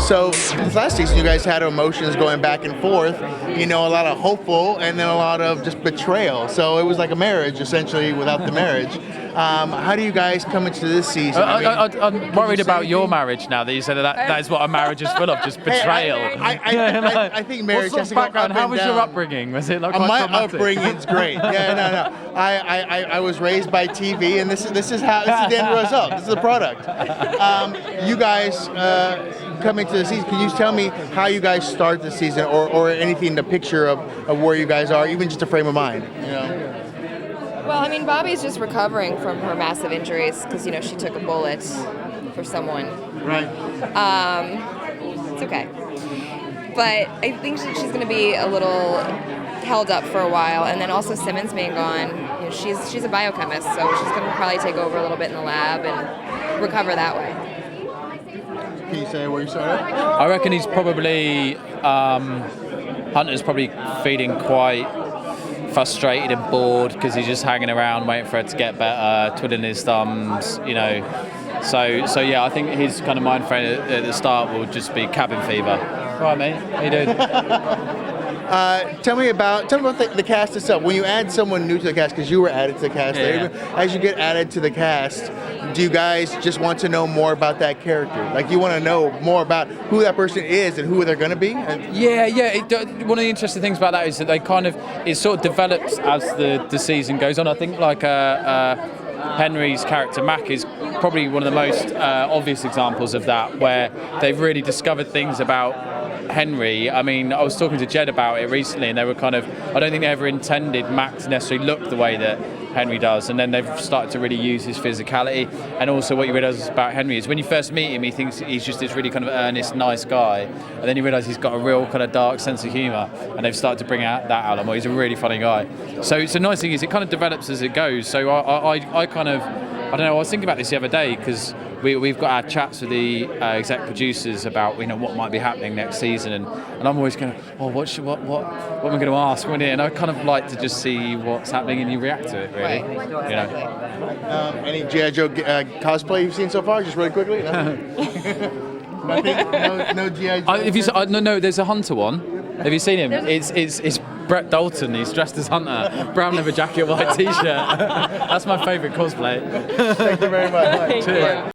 So this last season, you guys had emotions going back and forth. You know, a lot of hopeful and then a lot of just betrayal. So it was like a marriage, essentially, without the marriage. How do you guys come into this season? I'm worried about your marriage now that you said that is what a marriage is full of, just betrayal. I think marriage what has sort to of go background? up and How was your down. upbringing? Was it like quite My traumatic? upbringing's great. Yeah, no. I was raised by TV, and this is the end result. This is the product. You guys coming to the season, can you tell me how you guys start the season, or anything, the picture of where you guys are, even just a frame of mind? You know. Well, I mean, Bobbi's just recovering from her massive injuries because, she took a bullet for someone. Right. It's okay. But I think she's going to be a little held up for a while. And then also Simmons being gone, she's a biochemist, so she's going to probably take over a little bit in the lab and recover that way. Can you say where you started? I reckon he's probably, Hunter's probably feeling quite frustrated and bored because he's just hanging around waiting for her to get better, twiddling his thumbs, So yeah, I think his kind of mind frame at the start will just be cabin fever. Right, mate? How you doing? Tell me about the cast itself. When you add someone new to the cast, because you were added to the cast, as you get added to the cast, do you guys just want to know more about that character? Like, you want to know more about who that person is and who they're going to be? Yeah. One of the interesting things about that is that it sort of develops as the season goes on. I think Henry's character Mac is probably one of the most obvious examples of that, where they've really discovered things about Henry. I mean, I was talking to Jed about it recently, and they were I don't think they ever intended Mac to necessarily look the way that Henry does, and then they've started to really use his physicality. And also what you realise about Henry is when you first meet him, he thinks he's just this really kind of earnest, nice guy, and then you realise he's got a real kind of dark sense of humour, and they've started to bring out that out more. He's a really funny guy. So the nice thing is it kind of develops as it goes. So I don't know, I was thinking about this the other day because we've got our chats with the exec producers about what might be happening next season, and I'm always going, what am I going to ask? And I kind of like to just see what's happening and you react to it, really. Right. Any G.I. Joe cosplay you've seen so far? Just really quickly. No? Nothing. No G.I. Joe. No, there's a Hunter one. Have you seen him? It's Brett Dalton. He's dressed as Hunter, brown leather jacket, white t-shirt. That's my favourite cosplay. Thank you very much. Cheers.